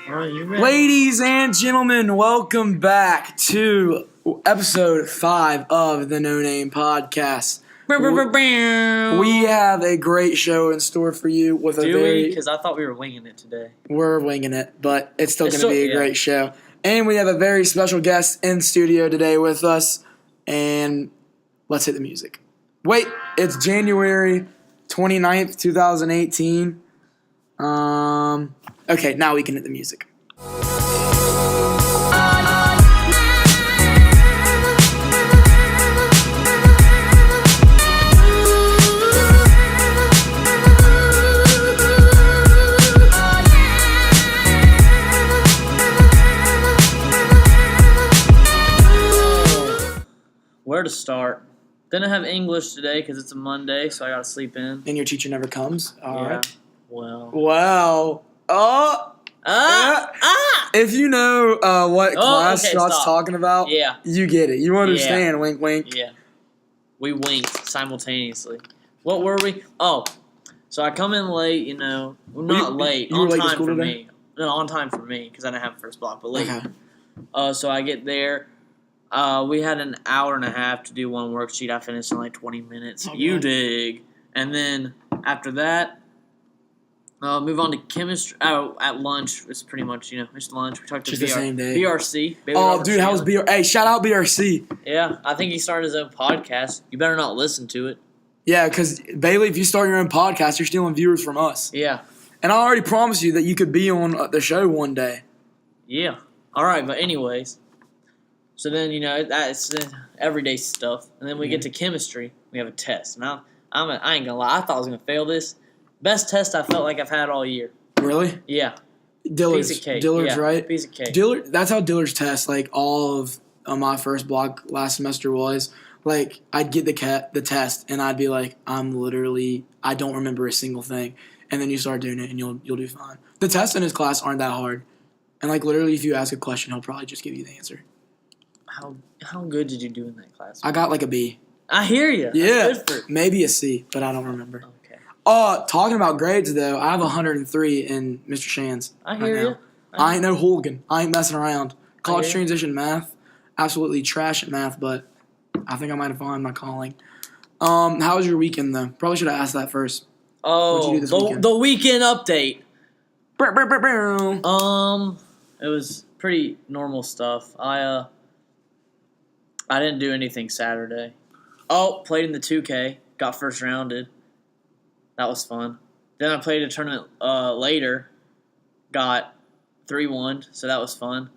Are you ready? Ladies and gentlemen, welcome back to episode 5 of the No Name Podcast. We have a great show in store for you with Because I thought we were winging it today. We're winging it, but it's still going to be a great show. And we have a very special guest in studio today with us. And let's hit the music. Wait, it's January 29th, 2018. Okay, now we can hit the music. Where to start? Didn't have English today because it's a Monday, so I got to sleep in. And your teacher never comes? All right. Well. Wow. If you know what class Scott's talking about, you get it. You understand. Wink, wink. Yeah. We winked simultaneously. What were we? Oh, so I come in late, late. You were late to school today? Me. No, on time for me because I didn't have first block, but late. Okay. So I get there. We had an hour and a half to do one worksheet. I finished in like 20 minutes. Okay. You dig. And then after that, move on to chemistry. At lunch, it's pretty much, it's lunch. We talked to the same day. BRC. Dude, how was BRC? Hey, shout out BRC. Yeah, I think he started his own podcast. You better not listen to it. Yeah, because, Bailey, if you start your own podcast, you're stealing viewers from us. Yeah. And I already promised you that you could be on the show one day. Yeah. All right, but anyways. So then, that's everyday stuff. And then we get to chemistry. We have a test. And I ain't going to lie. I thought I was going to fail this. Best test I felt like I've had all year. Really? Yeah. Dillard's. Piece of cake. Dillard's, right? Piece of cake. That's how Dillard's test, like, all of my first block last semester was. Like, I'd get the test, and I'd be like, I don't remember a single thing. And then you start doing it, and you'll do fine. The tests in his class aren't that hard. And, like, literally, if you ask a question, he'll probably just give you the answer. How good did you do in that class? I got, like, a B. I hear you. Yeah. Maybe a C, but I don't remember. Okay. Talking about grades, though, I have 103 in Mr. Shan's. I hear you. I ain't no hooligan. I ain't messing around. College transition math, absolutely trash at math, but I think I might have found my calling. How was your weekend, though? Probably should have asked that first. Oh, what'd you do this weekend? The weekend update. Bow. It was pretty normal stuff. I didn't do anything Saturday. Played in the 2K. Got first rounded. That was fun. Then I played a tournament later. Got 3-1, so that was fun.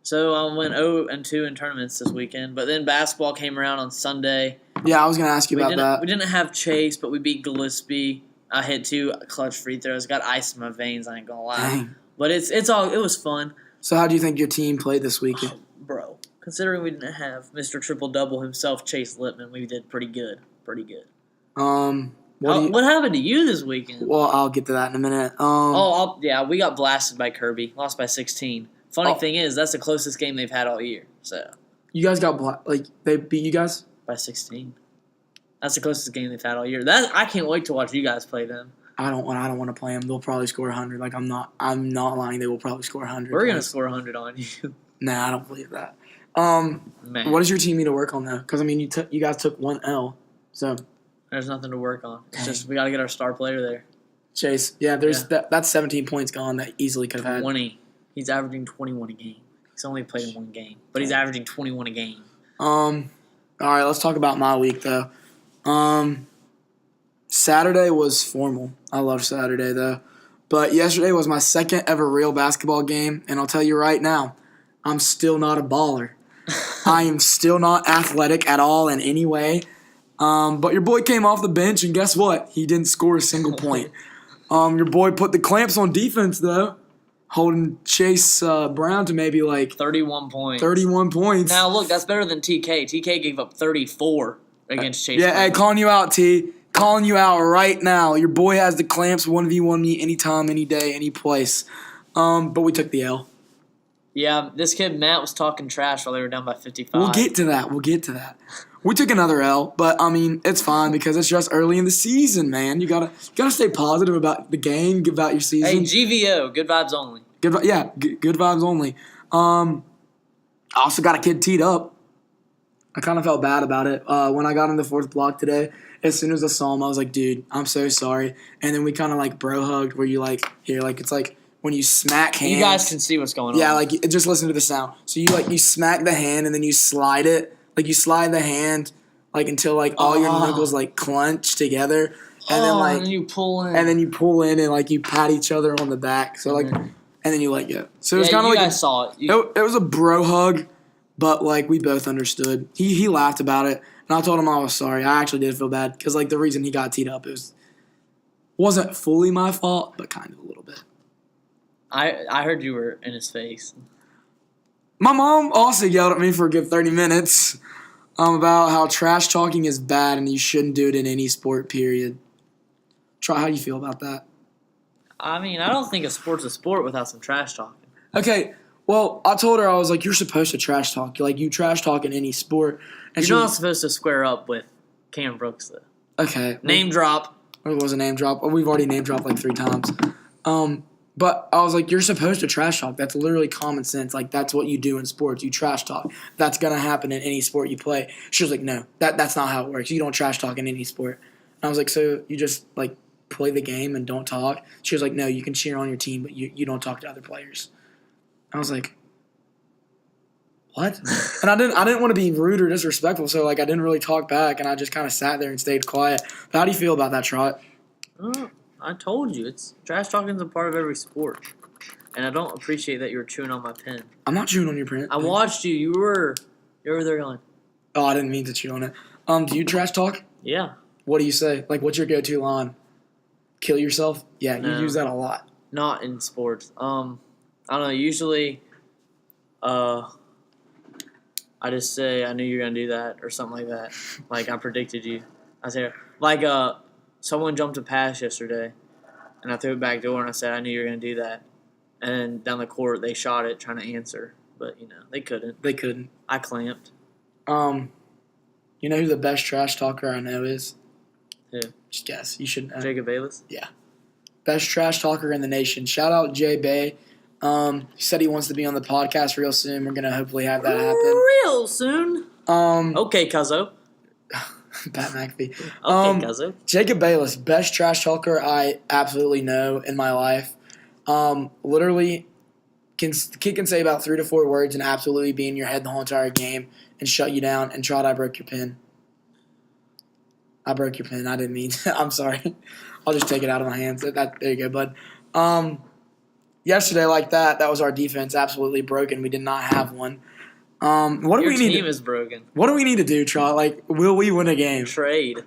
So I went 0-2 in tournaments this weekend. But then basketball came around on Sunday. Yeah, I was going to ask you about that. We didn't have Chase, but we beat Gillespie. I hit 2 clutch free throws. Got ice in my veins, I ain't going to lie. Dang. But it was fun. So how do you think your team played this weekend? Bro, considering we didn't have Mr. Triple-Double himself, Chase Lippman, we did pretty good. Pretty good. What happened to you this weekend? Well, I'll get to that in a minute. We got blasted by Kirby. Lost by 16. Funny thing is, that's the closest game they've had all year. So you guys got they beat you guys? By 16. That's the closest game they've had all year. I can't wait to watch you guys play them. I don't want to play them. They'll probably score 100. Like, I'm not lying. They will probably score 100. We're going to score 100 on you. Nah, I don't believe that. What does your team need to work on, though? Because, I mean, you guys took 1 L, so. There's nothing to work on. It's just we got to get our star player there. Chase. Yeah, that's 17 points gone that easily could have had. 20. He's averaging 21 a game. He's only played in 1 game, but he's averaging 21 a game. All right, let's talk about my week, though. Saturday was formal. I love Saturday, though. But yesterday was my second ever real basketball game, and I'll tell you right now, I'm still not a baller. I am still not athletic at all in any way. But your boy came off the bench, and guess what? He didn't score a single point. Your boy put the clamps on defense, though, holding Chase Brown to maybe 31 points. 31 points. Now, look, that's better than TK. TK gave up 34 against Chase Brown. Hey, calling you out, T. Calling you out right now. Your boy has the clamps, 1v1 me anytime, any day, any place. But we took the L. Yeah, this kid Matt was talking trash while they were down by 55. We'll get to that. We took another L, but I mean it's fine because it's just early in the season, man. You gotta stay positive about the game, about your season. Hey, GVO, good vibes only. Good vibes only. I also got a kid teed up. I kind of felt bad about it. When I got in the fourth block today, as soon as I saw him, I was like, dude, I'm so sorry. And then we kind of like bro hugged where you like, here, like it's like when you smack hands. You guys can see what's going on. Yeah, like just listen to the sound. So you smack the hand and then you slide it. Like you slide the hand like until like all your knuckles like clench together. And then like and then you pull in. And then you pull in and like you pat each other on the back. So like and then you let go. So it was kind of like you guys saw it. It was a bro hug, but like we both understood. He laughed about it, and I told him I was sorry. I actually did feel bad because like the reason he got teed up wasn't fully my fault, but kind of a little bit. I heard you were in his face. My mom also yelled at me for a good 30 minutes about how trash talking is bad and you shouldn't do it in any sport. Period. Try. How do you feel about that? I mean, I don't think a sport's a sport without some trash talking. Okay, well, I told her, I was like, you're supposed to trash talk. Like, you trash talk in any sport. And You're not supposed to square up with Cam Brooks, though. Okay. Name drop. It was a name drop. We've already name dropped like 3 times. But I was like, you're supposed to trash talk. That's literally common sense. Like, that's what you do in sports. You trash talk. That's going to happen in any sport you play. She was like, no, that's not how it works. You don't trash talk in any sport. And I was like, so you just, like, play the game and don't talk? She was like, no, you can cheer on your team, but you don't talk to other players. I was like, what? And I didn't want to be rude or disrespectful, so like I didn't really talk back, and I just kind of sat there and stayed quiet. But how do you feel about that, Trot? I told you, trash talking is a part of every sport, and I don't appreciate that you were chewing on my pen. I'm not chewing on your pen. I watched you. You were there going. Oh, I didn't mean to chew on it. Do you trash talk? Yeah. What do you say? Like, what's your go-to line? Kill yourself? Yeah, No. You use that a lot. Not in sports. I don't know. Usually, I just say I knew you were gonna do that or something like that. Like I predicted you. I say like someone jumped a pass yesterday, and I threw it back door and I said I knew you were gonna do that. And then down the court they shot it trying to answer, but they couldn't. They couldn't. I clamped. You know who the best trash talker I know is? Who? Just guess. You should know. Jacob Bayless? Yeah. Best trash talker in the nation. Shout out Jay Bay. He said he wants to be on the podcast real soon. We're going to hopefully have that happen. Real soon? Okay, Cuzzo. Pat McAfee. Okay, Cuzzo. Jacob Bayless, best trash talker I absolutely know in my life. Literally, kid can say about 3 to 4 words and absolutely be in your head the whole entire game and shut you down. And Trot, I broke your pen. I broke your pen. I didn't mean to. I'm sorry. I'll just take it out of my hands. There you go, bud. Yesterday, like that was our defense absolutely broken. We did not have one. Your team is broken. What do we need to do, Trot? Like, will we win a game? Trade.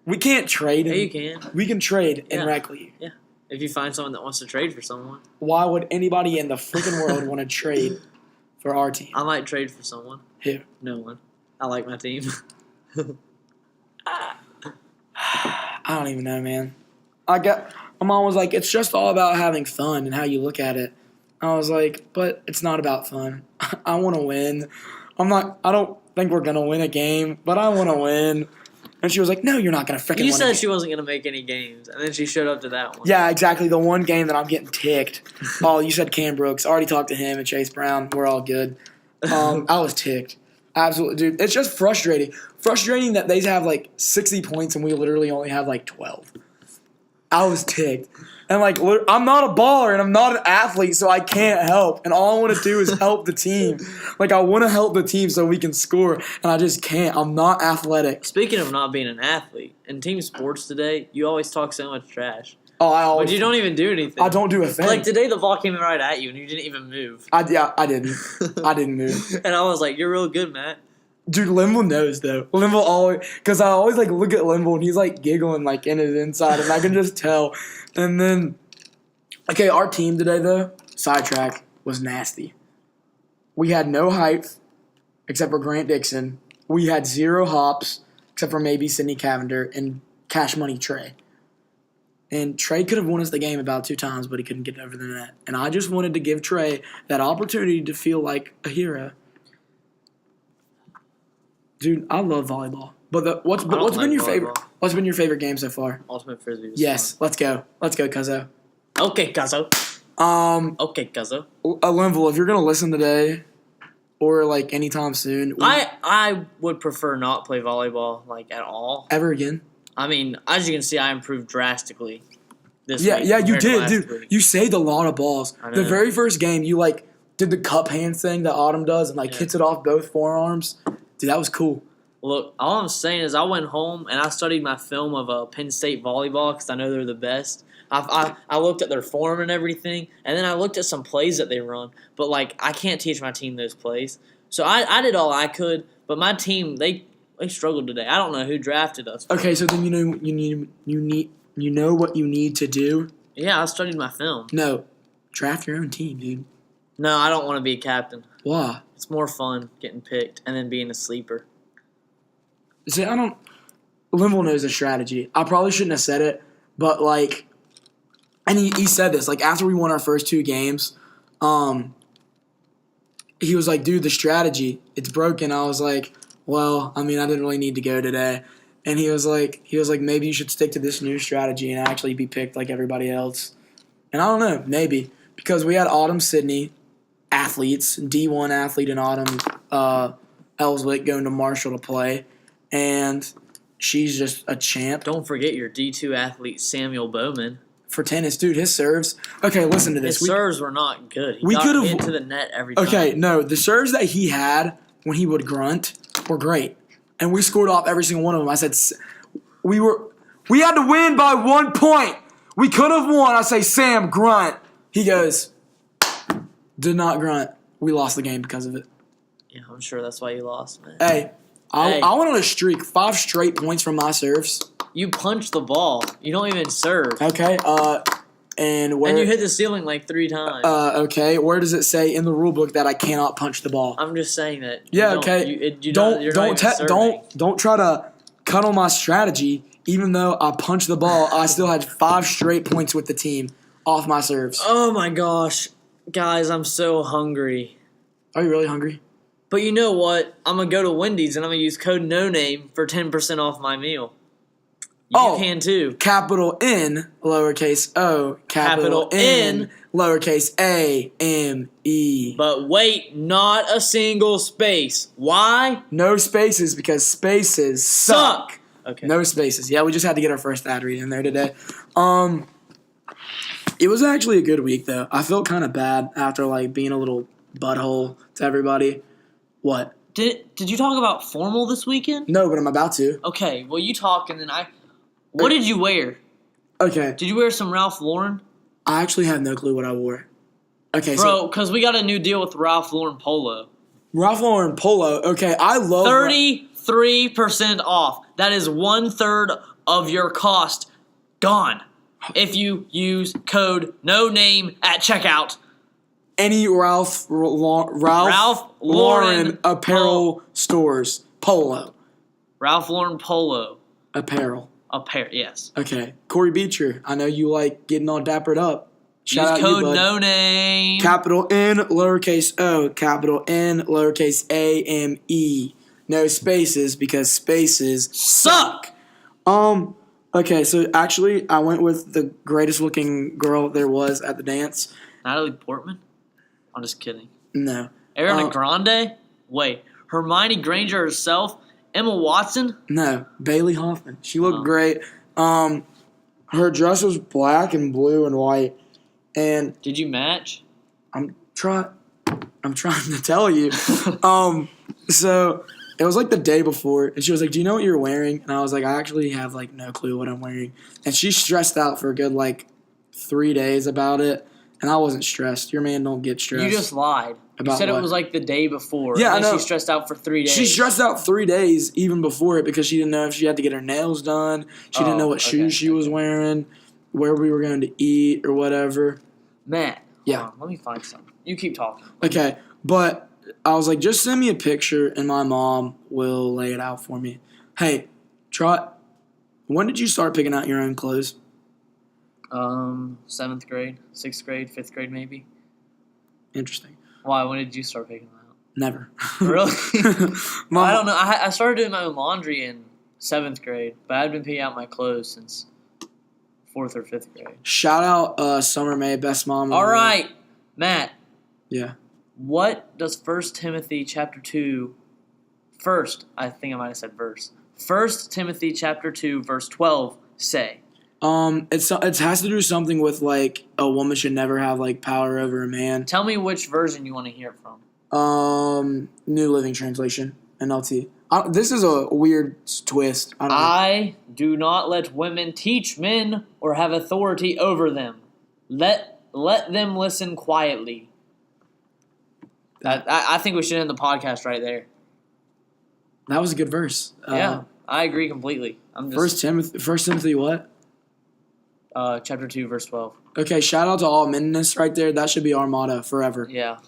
We can't trade. Yeah, you can. We can trade in rec league. Yeah. If you find someone that wants to trade for someone. Why would anybody in the freaking world want to trade for our team? I might trade for someone. Who? No one. I like my team. I don't even know, man. My mom was like, it's just all about having fun and how you look at it. I was like, but it's not about fun. I want to win. I don't think we're going to win a game, but I want to win. And she was like, no, you're not going to freaking win. You said she wasn't going to make any games, and then she showed up to that one. Yeah, exactly. The one game that I'm getting ticked. Oh, you said Cam Brooks. I already talked to him and Chase Brown. We're all good. I was ticked. Absolutely, dude. It's just frustrating. Frustrating that they have like 60 points and we literally only have like 12. I was ticked. And like, I'm not a baller and I'm not an athlete, so I can't help. And all I want to do is help the team. Like, I want to help the team so we can score, and I just can't. I'm not athletic. Speaking of not being an athlete, in team sports today, you always talk so much trash. Oh, I always. But you don't even do anything. I don't do a thing. Like today, the ball came right at you, and you didn't even move. I didn't. I didn't move. And I was like, "You're real good, Matt." Dude, Limble knows though. Limble always, because I always like look at Limble and he's like giggling like in his inside, and I can just tell. And then, okay, our team today though, sidetrack, was nasty. We had no height except for Grant Dixon. We had 0 hops except for maybe Sidney Cavender and Cash Money Trey. And Trey could have won us the game about 2 times, but he couldn't get over the net. And I just wanted to give Trey that opportunity to feel like a hero. Dude, I love volleyball. But what's been your favorite? What's been your favorite game so far? Ultimate Frisbee. Yes, fun. Let's go, Cuzzo. Okay, Cuzzo. Okay, cuzzo. Linville, if you're gonna listen today, or like anytime soon, I would prefer not play volleyball like at all. ever again. I mean, as you can see, I improved drastically this Yeah, week. yeah, you compared to did, last dude. week. You saved a lot of balls. I The know. very first game, you like did the cup hand thing that Autumn does and like Yeah. hits it off both forearms. Dude, that was cool. Look, all I'm saying is I went home and I studied my film of Penn State volleyball because I know they're the best. I looked at their form and everything, and then I looked at some plays that they run. But, like, I can't teach my team those plays. So I did all I could, but my team, they struggled today. I don't know who drafted us. Okay, so then you know what you need to do. Yeah, I studied my film. No, draft your own team, dude. No, I don't want to be a captain. Why? It's more fun getting picked and then being a sleeper. See, I don't. Linville knows the strategy. I probably shouldn't have said it, but like, and he said this like after we won our first 2 games, he was like, "Dude, the strategy, it's broken." I was like, "Well, I mean, I didn't really need to go today," and he was like, "Maybe you should stick to this new strategy and actually be picked like everybody else." And I don't know, maybe because we had Autumn Sydney, athletes, D1 athlete, and Autumn Ellswick going to Marshall to play. And she's just a champ. Don't forget your D2 athlete, Samuel Bowman. For tennis, dude, his serves. Okay, listen to this. His serves were not good. He we got could've- into the net every time. Okay, no, the serves that he had when he would grunt were great. And we scored off every single one of them. I said, we had to win by 1 point. We could have won. I say, Sam, grunt. He goes, did not grunt. We lost the game because of it. Yeah, I'm sure that's why you lost, man. Hey, I went on a streak, 5 straight points from my serves. You punch the ball. You don't even serve. Okay, and where? And you hit the ceiling like 3 times. Okay, where does it say in the rule book that I cannot punch the ball? I'm just saying that. Yeah, okay. Don't try to cut on my strategy. Even though I punched the ball, I still had 5 straight points with the team off my serves. Oh my gosh, guys, I'm so hungry. Are you really hungry? But you know what? I'm gonna go to Wendy's and I'm gonna use code NONAME for 10% off my meal. You can too. Capital N, lowercase O, capital N, lowercase A, M, E. But wait, not a single space. Why? No spaces because spaces suck. Okay. No spaces. Yeah, we just had to get our first ad read in there today. It was actually a good week though. I felt kind of bad after like being a little butthole to everybody. What? Did you talk about formal this weekend? No, but I'm about to. Okay, well you talk and then What did you wear? Okay. Did you wear some Ralph Lauren? I actually have no clue what I wore. Okay, Bro, because we got a new deal with Ralph Lauren Polo. Ralph Lauren Polo. Okay, I love 33% off. That is 1/3 of your cost gone if you use code NONAME at checkout. Any Ralph Lauren apparel stores. Polo. Ralph Lauren Polo. Apparel. Yes. Okay. Corey Beecher, I know you like getting all dappered up. Shout Use out code you, bud. NONAME. Capital N, lowercase O, capital N, lowercase A, M, E. No spaces because spaces Suck. Okay, so actually I went with the greatest looking girl there was at the dance. Natalie Portman? I'm just kidding. No. Ariana Grande? Wait. Hermione Granger herself? Emma Watson? No, Bailey Hoffman. She looked great. Her dress was black and blue and white. And Did you match? I'm trying to tell you. So it was like the day before, and she was like, "Do you know what you're wearing?" And I was like, "I actually have like no clue what I'm wearing." And she stressed out for a good like 3 days about it, and I wasn't stressed. Your man don't get stressed. You just lied. You About said what? it was like the day before. Yeah, and I then know. She stressed out for 3 days. She stressed out 3 days even before it because she didn't know if she had to get her nails done. She didn't know what shoes she was wearing, where we were going to eat or whatever. Matt. Yeah. Hold on, let me find something. You keep talking. Okay, but I was like, just send me a picture and my mom will lay it out for me. Hey, Trot, when did you start picking out your own clothes? 7th grade, 6th grade, 5th grade maybe. Interesting. Why? When did you start picking them out? Never. Really? Mom, I don't know. I started doing my own laundry in 7th grade, but I'd been picking out my clothes since 4th or 5th grade. Shout out Summer May, best mom. All right, Matt. Yeah. What does 1 Timothy chapter 2 first? I think I might have said verse. 1 Timothy chapter 2 verse 12 say? It has to do something with like a woman should never have like power over a man. Tell me which version you want to hear it from. New Living Translation, NLT. This is a weird twist. I do not let women teach men or have authority over them. Let them listen quietly. I think we should end the podcast right there. That was a good verse. Yeah, I agree completely. First Timothy what? Chapter 2, verse 12. Okay, shout out to all menness right there. That should be our motto forever. Yeah.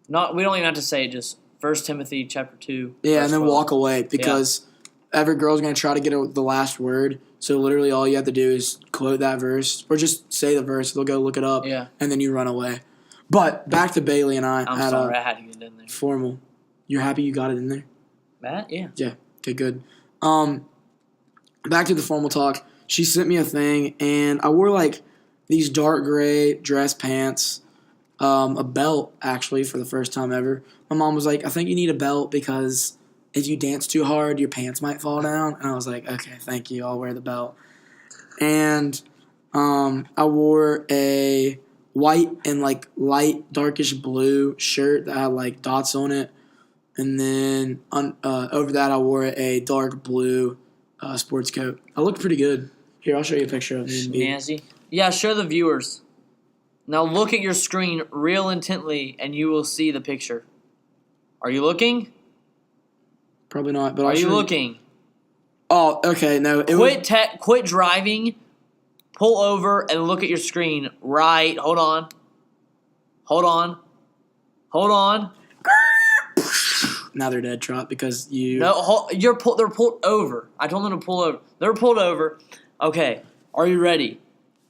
We don't even have to say it, just 1 Timothy chapter 2. Yeah, and then 12. Walk away because every girl's going to try to get the last word. So literally all you have to do is quote that verse or just say the verse. They'll go look it up, and then you run away. But back to Bailey and I. I'm sorry, I had to get it in there. Formal. You're happy you got it in there? Matt? Yeah. Yeah. Okay, good. Back to the formal talk. She sent me a thing, and I wore, like, these dark gray dress pants, a belt, actually, for the first time ever. My mom was like, I think you need a belt because if you dance too hard, your pants might fall down. And I was like, okay, thank you. I'll wear the belt. And I wore a white and, like, light darkish blue shirt that had, like, dots on it. And then over that, I wore a dark blue sports coat. I looked pretty good. Here, I'll show you a picture of me and B. Nancy. Yeah, show the viewers. Now look at your screen real intently, and you will see the picture. Are you looking? Probably not. But are you looking? Oh, okay. No. Quit driving. Pull over and look at your screen. Right. Hold on. Now they're dead, Trot, because you. No, they're pulled over. I told them to pull over. They're pulled over. Okay, are you ready?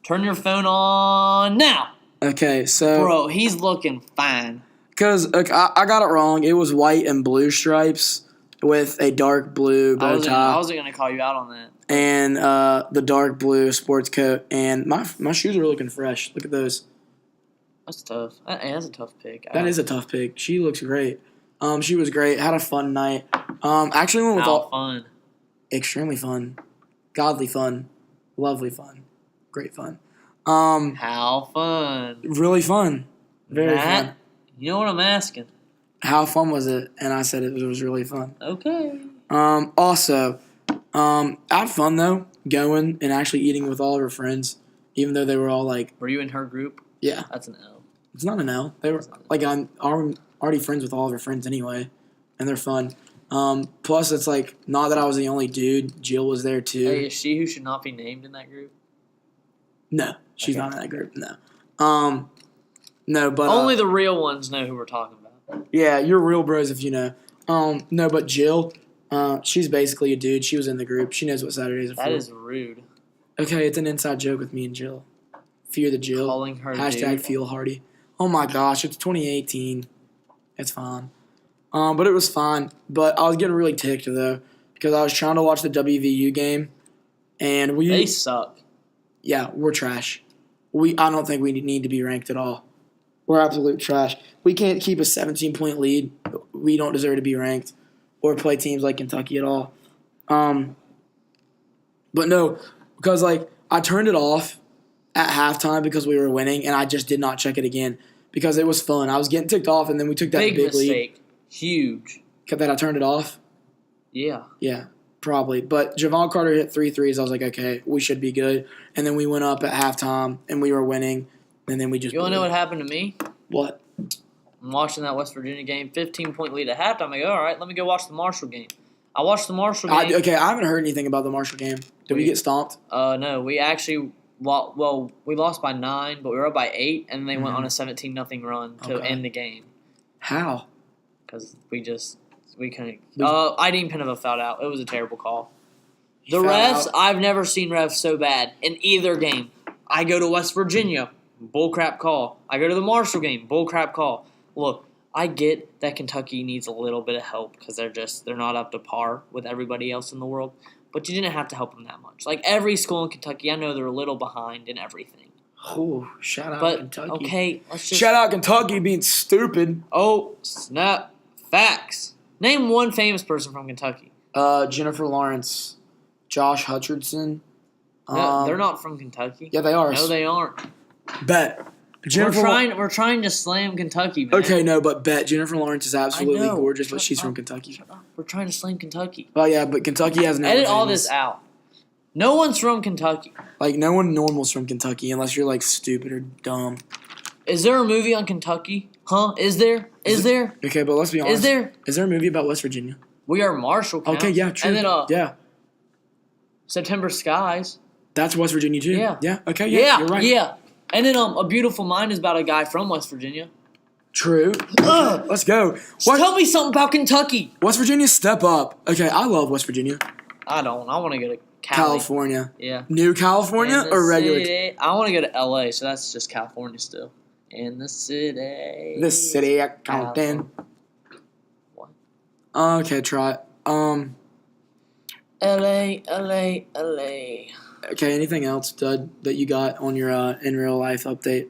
Turn your phone on now. Okay, so. Bro, he's looking fine. Because I got it wrong. It was white and blue stripes with a dark blue bow tie. I wasn't going to call you out on that. And the dark blue sports coat. And my shoes are looking fresh. Look at those. That's tough. That's a tough pick. That is a tough pick. She looks great. She was great. Had a fun night. Actually went with How fun. Extremely fun. Godly fun. Lovely fun. Great fun. How fun. Really fun. Very Matt, fun. You know what I'm asking? How fun was it? And I said it was really fun. Okay. Also, I had fun though, going and actually eating with all of her friends, even though they were all like. Were you in her group? Yeah. That's an L. It's not an L. They were like I'm already friends with all of her friends anyway, and they're fun. Plus, it's like not that I was the only dude. Jill was there too. Hey, is she who should not be named in that group? No, she's not in that group. No. No, but only the real ones know who we're talking about. Yeah, you're real bros if you know. No, but Jill, she's basically a dude. She was in the group. She knows what Saturdays are for. That is rude. Okay, it's an inside joke with me and Jill. Fear the Jill. Calling her Hashtag dude. Feel Hardy. Oh my gosh, it's 2018. It's fine. But it was fine. But I was getting really ticked though because I was trying to watch the WVU game, and they suck. Yeah, we're trash. I don't think we need to be ranked at all. We're absolute trash. We can't keep a 17-point lead. We don't deserve to be ranked or play teams like Kentucky at all. But no, because like I turned it off at halftime because we were winning, and I just did not check it again because it was fun. I was getting ticked off, and then we took that big mistake. lead. Huge. That I turned it off? Yeah. Yeah, probably. But Javon Carter hit 3 threes. I was like, okay, we should be good. And then we went up at halftime, and we were winning, and then we just You want to know what happened to me? What? I'm watching that West Virginia game, 15-point lead at halftime. I go, all right, let me go watch the Marshall game. I watched the Marshall game. I haven't heard anything about the Marshall game. Did we get stomped? No, we actually we lost by 9, but we were up by 8, and they went on a 17-0 run to end the game. How? Because we couldn't. I didn't Pinova fouled out. It was a terrible call. The refs, I've never seen refs so bad in either game. I go to West Virginia, bullcrap call. I go to the Marshall game, bullcrap call. Look, I get that Kentucky needs a little bit of help because they're not up to par with everybody else in the world. but you didn't have to help them that much. Like every school in Kentucky, I know they're a little behind in everything. Oh, shout out But Kentucky. okay, let's just Shout out Kentucky being stupid. Oh, snap. Facts. Name one famous person from Kentucky. Jennifer Lawrence, Josh Hutcherson. No, they're not from Kentucky. Yeah, they are. No, they aren't. Bet. Jennifer We're trying to slam Kentucky, man. Okay, no, but bet Jennifer Lawrence is absolutely I know. gorgeous, but Shut she's up. from Kentucky. Shut up. We're trying to slam Kentucky. Oh yeah, but Kentucky has no. Edit all this out. No one's from Kentucky. Like no one normal's from Kentucky unless you're like stupid or dumb. Is there a movie on Kentucky? Huh? Is there? Is there? Okay, but let's be honest. Is there? Is there a movie about West Virginia? We Are Marshall. Counts. Okay, yeah, true. And then yeah, September Skies. that's West Virginia too. Yeah. Yeah. Okay. Yeah. You're right. Yeah. And then A Beautiful Mind is about a guy from West Virginia. True. Let's go. Tell me something about Kentucky. West Virginia, step up. Okay, I love West Virginia. I don't. I want to go to Cali. California. Yeah. New California In the or regular? city. I want to go to LA, so that's just California still. In the city. The city of Compton. What? Okay, try it. LA, LA, LA. Okay, anything else, Dud, that you got on your in real life update?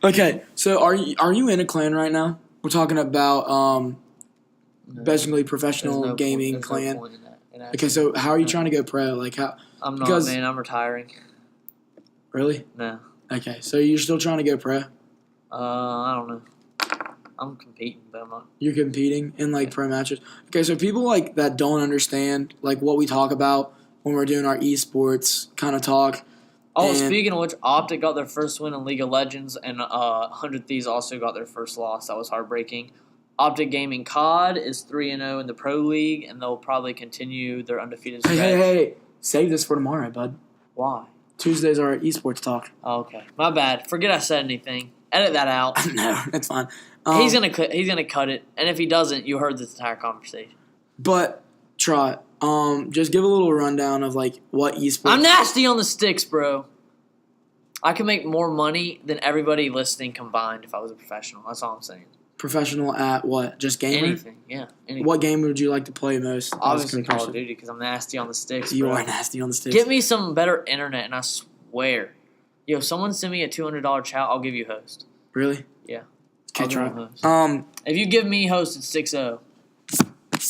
Okay, so are you in a clan right now? We're talking about No, basically professional there's no gaming point, clan. No point in that, Okay, so how are you trying to go pro? Like how? I'm not, because- man. I'm retiring. Really? No. Okay, so you're still trying to go pro? I don't know. I'm competing, but I'm not. You're competing in like pro matches. Okay, so people like that don't understand like what we talk about when we're doing our esports kind of talk. Oh, And- speaking of which, Optic got their first win in League of Legends, and 100 Thieves also got their first loss. That was heartbreaking. Optic Gaming COD is 3-0 in the Pro League, and they'll probably continue their undefeated stretch. Hey! Save this for tomorrow, bud. Why? Tuesdays are esports talk. Oh, okay, my bad. Forget I said anything. Edit that out. No, it's fine. He's gonna cut it, and if he doesn't, you heard this entire conversation. But Trot, just give a little rundown of like what esports. I'm nasty on the sticks, bro. I can make more money than everybody listening combined if I was a professional. That's all I'm saying. Professional at what? Just gaming? Anything, yeah. Anything. What game would you like to play most? Obviously Call of Duty because I'm nasty on the sticks. You bro. are nasty on the sticks. Get me some better internet, and I swear, yo, someone send me a $200 chat, I'll give you host. Really? Yeah. Okay, I'll give try. you host. If you give me host, it's 6-0.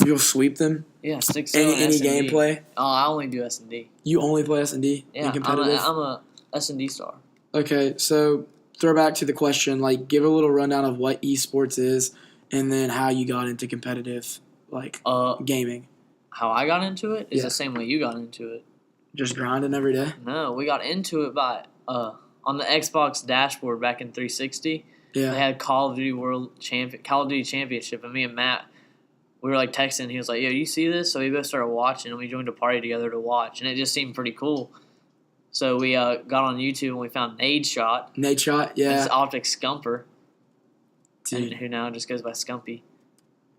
You'll sweep them. Yeah, 6-0. Any S&D. gameplay. Oh, I only do S&D. You only play S&D Yeah, in competitive. I'm a S&D star. Okay, so throw back to the question. Like, give a little rundown of what esports is, and then how you got into competitive, like gaming. How I got into it is Yeah. the same way you got into it. Just grinding every day. No, we got into it by on the Xbox dashboard back in 360. Yeah. They had Call of Duty Championship, and me and Matt, we were like texting. He was like, "Yo, you see this?" So we both started watching, and we joined a party together to watch, and it just seemed pretty cool. So we got on YouTube and we found Nade Shot. Nate Shot, And yeah. it's Optic Scumper, Dude. who now just goes by Scumpy.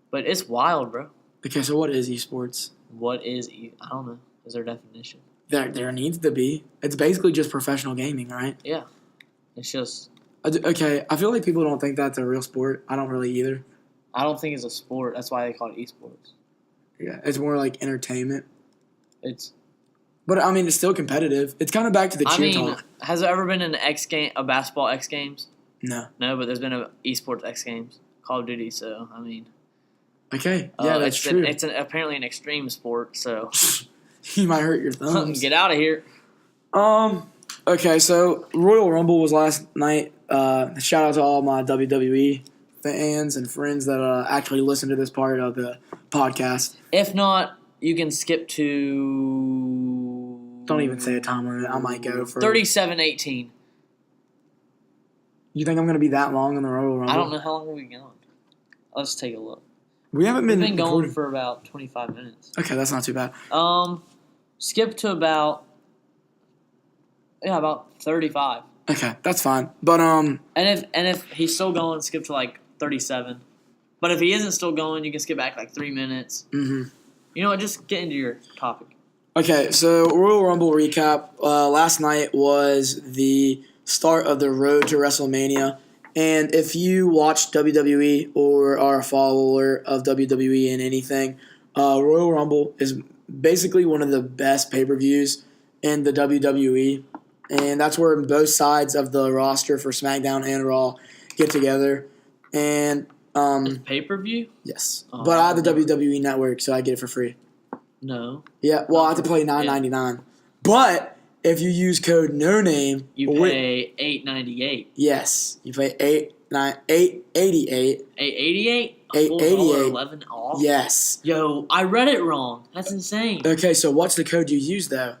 But it's wild, bro. Okay, so what is esports? What is I don't know. Is there a definition? There needs to be. It's basically just professional gaming, right? Yeah. It's just Okay, I feel like people don't think that's a real sport. I don't really either. I don't think it's a sport. That's why they call it esports. Yeah, it's more like entertainment. It's But I mean, it's still competitive. It's kind of back to the cheer talk. has there ever been a basketball X Games? No. No, but there's been a esports X Games, Call of Duty. So I mean, Okay, yeah, that's true. It's apparently an extreme sport. So You might hurt your thumbs. get out of here. Okay, so Royal Rumble was last night. Shout out to all my WWE fans and friends that actually listen to this part of the podcast. If not, you can skip to. Don't even say a time limit. I might go for 37:18. You think I'm going to be that long on the Royal Rumble? I don't know how long we've been going. Let's take a look. We haven't We've been been going recording. for about 25 minutes. Okay, that's not too bad. Skip to about 35. Okay, that's fine. But And if he's still going, skip to like 37. But if he isn't still going, you can skip back like 3 minutes. mhm. You know what? Just get into your topic. Okay, so Royal Rumble recap. Last night was the start of the road to WrestleMania. And if you watch WWE or are a follower of WWE in anything, Royal Rumble is basically one of the best pay-per-views in the WWE, and that's where both sides of the roster for SmackDown and Raw get together. And pay-per-view? Yes, Oh, but I have the WWE Network, so I get it for free. No. Yeah, well, I have to pay $9.99, but if you use code NONAME, you pay $8.98. Yes, you pay $8.88. $8.88? $8.88. $11 off? Yes. Yo, I read it wrong. That's insane. Okay, so what's the code you use though?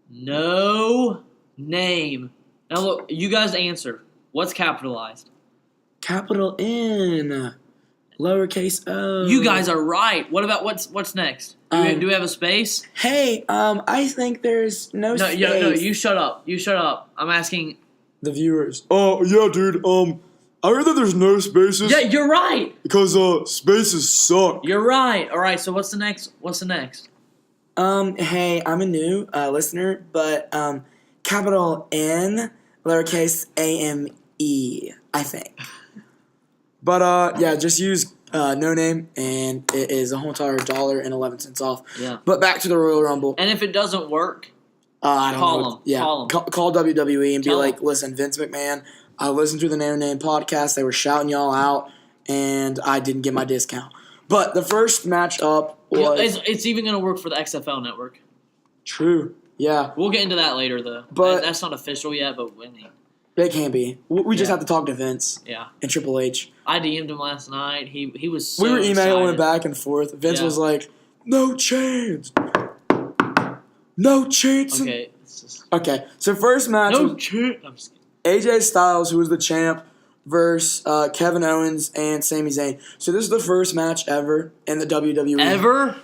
No name. Now look, you guys answer. What's capitalized? Capital N, lowercase o. You guys are right. What about what's next? Do we have a space? Hey, I think there's no space. No, you shut up. You shut up. I'm asking the viewers. Oh, yeah, dude. I heard that there's no spaces. Yeah, you're right. Because spaces suck. You're right. All right, so what's the next? Hey, I'm a new listener, but capital N, lowercase A-M-E, I think. But yeah, just use no name, and it is a whole entire $1.11 off. Yeah. But back to the Royal Rumble. And if it doesn't work, I don't know. call them. Yeah, Call them. Call WWE and be Tell like, them. listen, Vince McMahon, I listened to the No Name podcast. They were shouting y'all out, and I didn't get my discount. But the first match up was... It's even going to work for the XFL network. True. Yeah. We'll get into that later, though. But that's not official yet, but winning. It can be. We just have to talk to Vince. Yeah. And Triple H. I DM'd him last night. He was so We were emailing excited. back and forth. Vince was like, no chance. No chance. Okay. Okay. So first match No was chance. I'm just kidding. AJ Styles, who was the champ, versus Kevin Owens and Sami Zayn. So this is the first match ever in the WWE. Ever?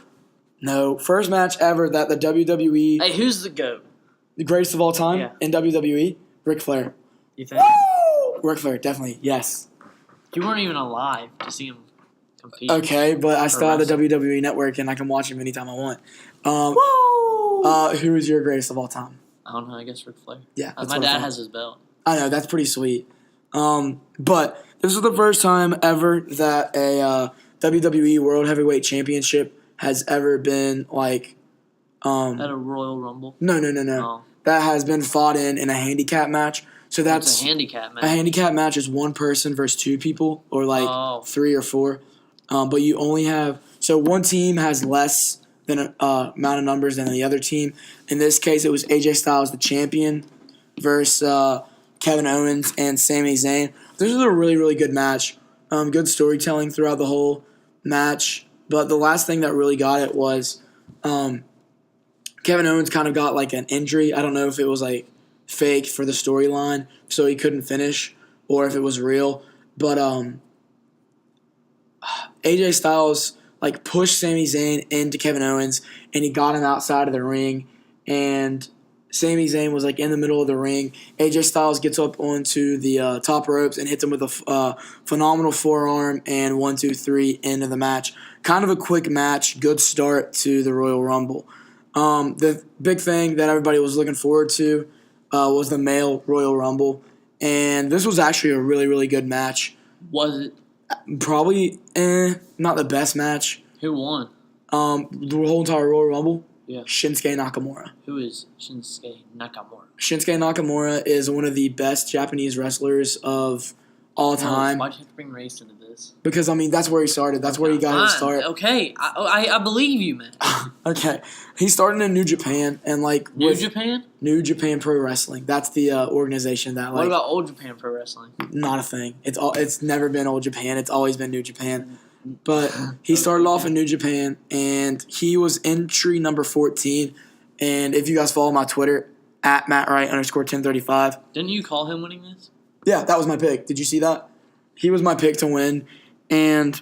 No. First match ever that the WWE, Hey, who's the GOAT? the greatest of all time Yeah. in WWE, Ric Flair. You think? Ric Flair, definitely. Yes. You weren't even alive to see him compete. Okay, but I still have the WWE Network, and I can watch him anytime I want. Who is your greatest of all time? I don't know. I guess Ric Flair. Yeah, that's My what I dad thought. has his belt. I know, that's pretty sweet. But this is the first time ever that a WWE World Heavyweight Championship has ever been like At a Royal Rumble. No. Oh. That has been fought in a handicap match. So that's It's a handicap match. a handicap match is one person versus two people, or like 3 or 4. But you only have one team has less than an amount of numbers than the other team. In this case, it was AJ Styles, the champion, versus Kevin Owens and Sami Zayn. This was a really, really good match. Good storytelling throughout the whole match. But the last thing that really got it was Kevin Owens kind of got like an injury. I don't know if it was like fake for the storyline, so he couldn't finish, or if it was real. But AJ Styles like pushed Sami Zayn into Kevin Owens, and he got him outside of the ring, and Sami Zayn was like in the middle of the ring. AJ Styles gets up onto the top ropes and hits him with a phenomenal forearm, and 1, 2, 3 into the match. Kind of a quick match, good start to the Royal Rumble. The big thing that everybody was looking forward to was the male Royal Rumble, and this was actually a really, really good match. Was it? Probably not the best match. Who won? The whole entire Royal Rumble? Yeah. Shinsuke Nakamura. Who is Shinsuke Nakamura? Shinsuke Nakamura is one of the best Japanese wrestlers of all time. Why'd you have to bring race into this? Because, I mean, that's where he started. That's where he got his start. Okay, I believe you, man. Okay. He started in New Japan and like New Japan? New Japan Pro Wrestling. That's the organization that like What about Old Japan Pro Wrestling? not a thing. It's never been Old Japan. It's always been New Japan. But he started off in New Japan, and he was entry number 14. And if you guys follow my Twitter, at MattWright_1035. Didn't you call him winning this? Yeah, that was my pick. Did you see that? He was my pick to win. And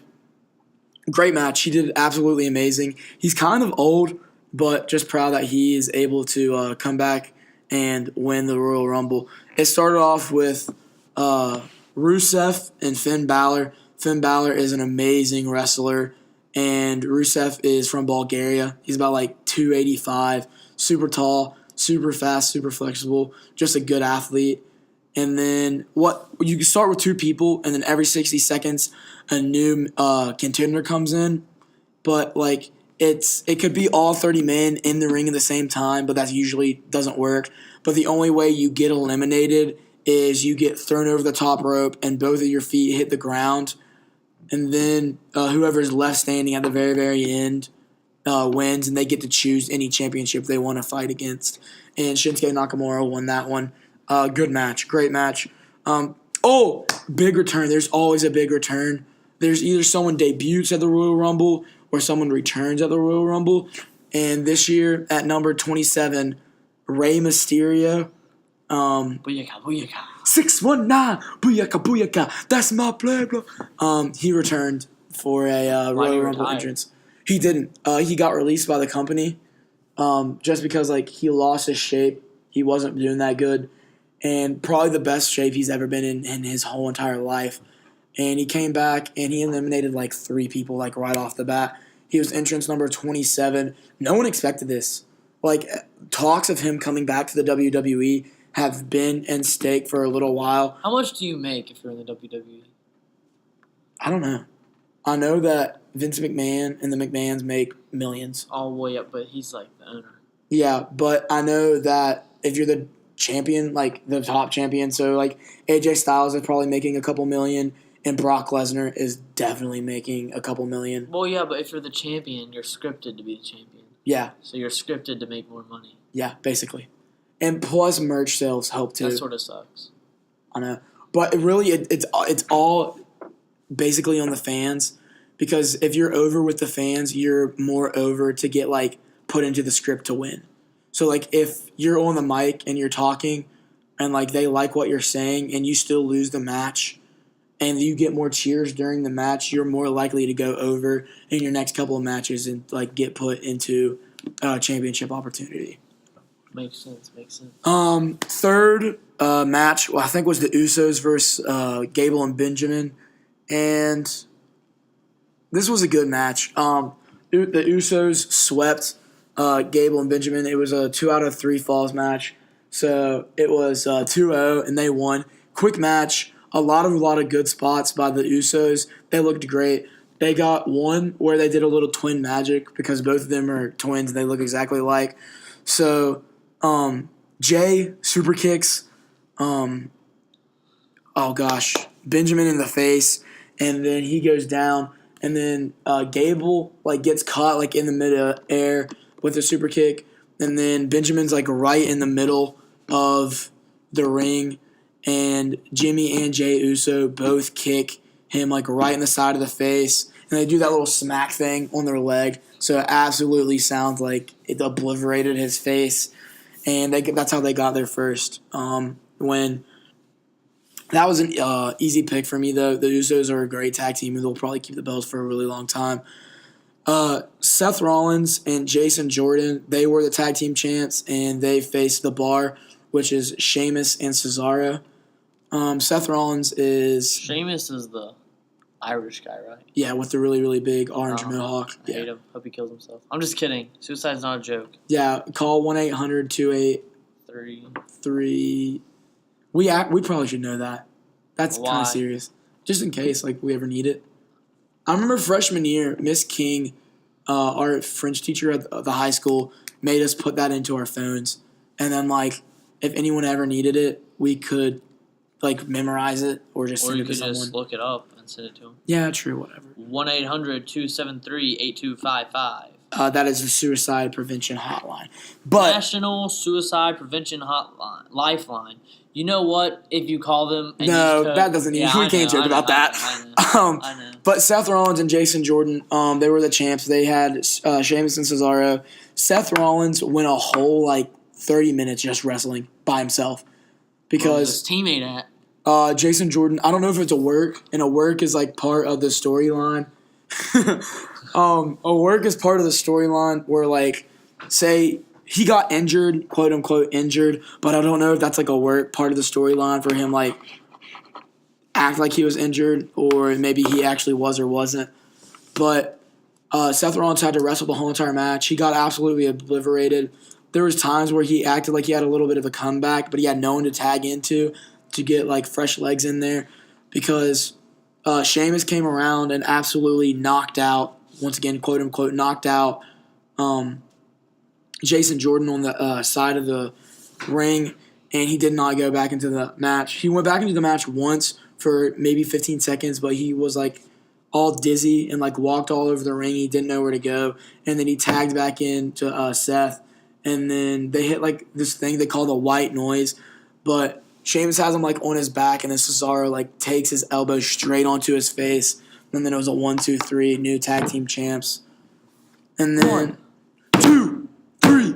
great match. He did absolutely amazing. He's kind of old, but just proud that he is able to come back and win the Royal Rumble. It started off with Rusev and Finn Balor. Finn Balor is an amazing wrestler, and Rusev is from Bulgaria. He's about like 285, super tall, super fast, super flexible, just a good athlete. And then you can start with 2 people, and then every 60 seconds a new contender comes in, but like it could be all 30 men in the ring at the same time, but that usually doesn't work. But the only way you get eliminated is you get thrown over the top rope and both of your feet hit the ground, and then whoever's left standing at the very, very end wins, and they get to choose any championship they want to fight against. And Shinsuke Nakamura won that one. Good match. Great match. Big return. There's always a big return. There's either someone debuts at the Royal Rumble or someone returns at the Royal Rumble. And this year, at number 27, Rey Mysterio. Booyaka, booyaka. 619, booyaka, booyaka. That's my play, bro. He returned for a Royal Rumble entrance. He didn't. He got released by the company just because like he lost his shape. He wasn't doing that good. And probably the best shape he's ever been in his whole entire life. And he came back and he eliminated like 3 people like right off the bat. He was entrance number 27. No one expected this. Like talks of him coming back to the WWE have been in stake for a little while. How much do you make if you're in the WWE? I don't know. I know that Vince McMahon and the McMahons make millions. Oh, well, yeah, but he's like the owner. Yeah, but I know that if you're the champion, like the top champion, so like AJ Styles is probably making a couple million, and Brock Lesnar is definitely making a couple million. Well, yeah, but if you're the champion, you're scripted to be the champion. Yeah. So you're scripted to make more money. Yeah, basically. And plus merch sales help too. That sort of sucks. I know. But it's all basically on the fans, because if you're over with the fans, you're more over to get like put into the script to win. So like if you're on the mic and you're talking and like they like what you're saying and you still lose the match and you get more cheers during the match, you're more likely to go over in your next couple of matches and like get put into a championship opportunity. Makes sense. Third match, well, I think was the Usos versus Gable and Benjamin, and this was a good match. The Usos swept Gable and Benjamin. It was a 2 out of 3 falls match, so it was 2-0, and they won. Quick match, a lot of good spots by the Usos. They looked great. They got one where they did a little twin magic because both of them are twins and they look exactly alike. So Jay super kicks Benjamin in the face, and then he goes down, and then Gable like gets caught like in the mid-air with a super kick, and then Benjamin's like right in the middle of the ring, and Jimmy and Jay Uso both kick him like right in the side of the face, and they do that little smack thing on their leg, so it absolutely sounds like it obliterated his face. And that's how they got there first. When that was an easy pick for me, though. The Usos are a great tag team, and they'll probably keep the belts for a really long time. Seth Rollins and Jason Jordan, they were the tag team champs, and they faced The Bar, which is Sheamus and Cesaro. Seth Rollins is... Sheamus is the Irish guy, right? Yeah, with the really, really big orange mohawk. I hate him. Hope he kills himself. I'm just kidding. Suicide's not a joke. Yeah, call 1-800-283. We probably should know that. That's kind of serious. Just in case, like, we ever need it. I remember freshman year, Miss King, our French teacher at the high school, made us put that into our phones. And then, like, if anyone ever needed it, we could, like, memorize it or just send it to someone. Or you could just look it up and send it to them. Yeah, true, whatever. 1-800-273-8255. That is the suicide prevention hotline. But National Suicide Prevention Hotline, Lifeline. You know what? If you call them, and that doesn't even. We can't joke about that. I know. But Seth Rollins and Jason Jordan, they were the champs. They had Sheamus and Cesaro. Seth Rollins went a whole like 30 minutes just wrestling by himself because his teammate at. Jason Jordan, I don't know if it's a work, and a work is like part of the storyline. A work is part of the storyline where, like, say he got injured, quote unquote injured, but I don't know if that's like a work part of the storyline for him, like, act like he was injured, or maybe he actually was or wasn't. But Seth Rollins had to wrestle the whole entire match. He got absolutely obliterated. There was times where he acted like he had a little bit of a comeback, but he had no one to tag into to get like fresh legs in there because Sheamus came around and absolutely knocked out once again, quote unquote, knocked out Jason Jordan on the side of the ring, and he did not go back into the match. He went back into the match once for maybe 15 seconds, but he was like all dizzy and like walked all over the ring. He didn't know where to go, and then he tagged back into Seth, and then they hit like this thing they call the white noise, but Sheamus has him like on his back, and then Cesaro like takes his elbow straight onto his face, and then it was a 1, 2, 3 new tag team champs, and then 2, 3,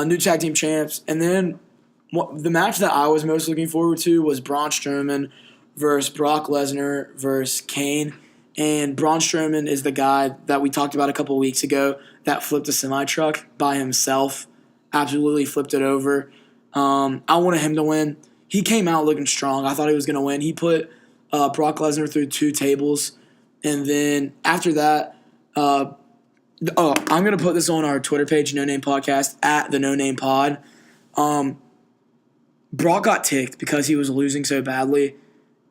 new tag team champs, and then the match that I was most looking forward to was Braun Strowman versus Brock Lesnar versus Kane. And Braun Strowman is the guy that we talked about a couple weeks ago that flipped a semi-truck by himself. Absolutely flipped it over. I wanted him to win. He came out looking strong. I thought he was going to win. He put Brock Lesnar through 2 tables. And then after that, I'm going to put this on our Twitter page, No Name Podcast, at the No Name Pod. Brock got ticked because he was losing so badly,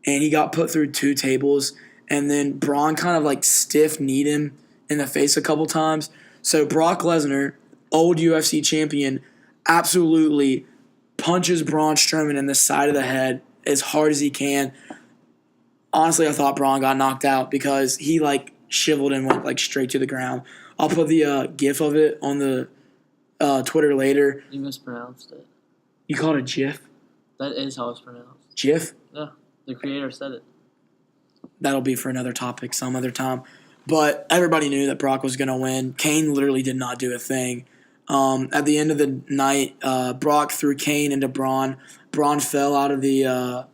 and he got put through 2 tables, and then Braun kind of like stiff-kneed him in the face a couple times. So Brock Lesnar, old UFC champion, absolutely punches Braun Strowman in the side of the head as hard as he can. Honestly, I thought Braun got knocked out because he like shiveled and went like straight to the ground. I'll put the GIF of it on the Twitter later. You mispronounced it. You called it GIF? That is how it's pronounced. GIF? Yeah, the creator said it. That'll be for another topic some other time. But everybody knew that Brock was going to win. Kane literally did not do a thing. At the end of the night, Brock threw Kane into Braun. Braun fell out of the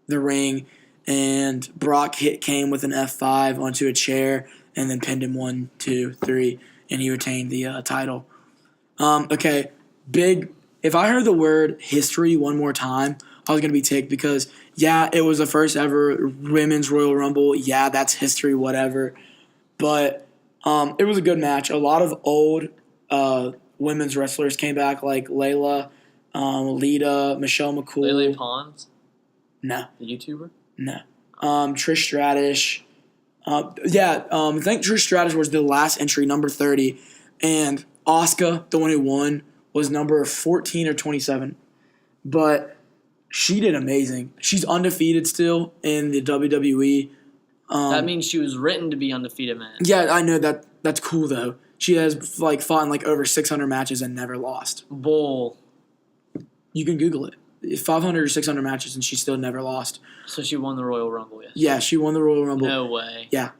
ring, and Brock hit Kane with an F5 onto a chair and then pinned him 1, 2, 3, and he retained the title. Okay, big. If I heard the word history one more time, I was going to be ticked because, yeah, it was the first ever Women's Royal Rumble. Yeah, that's history, whatever. But it was a good match. A lot of old women's wrestlers came back, like Layla, Lita, Michelle McCool. Lele Pons? No. The YouTuber? No. Trish Stratus. I think Trish Stratus was the last entry, number 30. And Asuka, the one who won, was number 14 or 27. But she did amazing. She's undefeated still in the WWE. That means she was written to be undefeated, man. Yeah, I know that. That's cool, though. She has like fought in like over 600 matches and never lost. Bull. You can Google it. 500 or 600 matches and she still never lost. So she won the Royal Rumble, yes? Yeah, she won the Royal Rumble. No way. Yeah.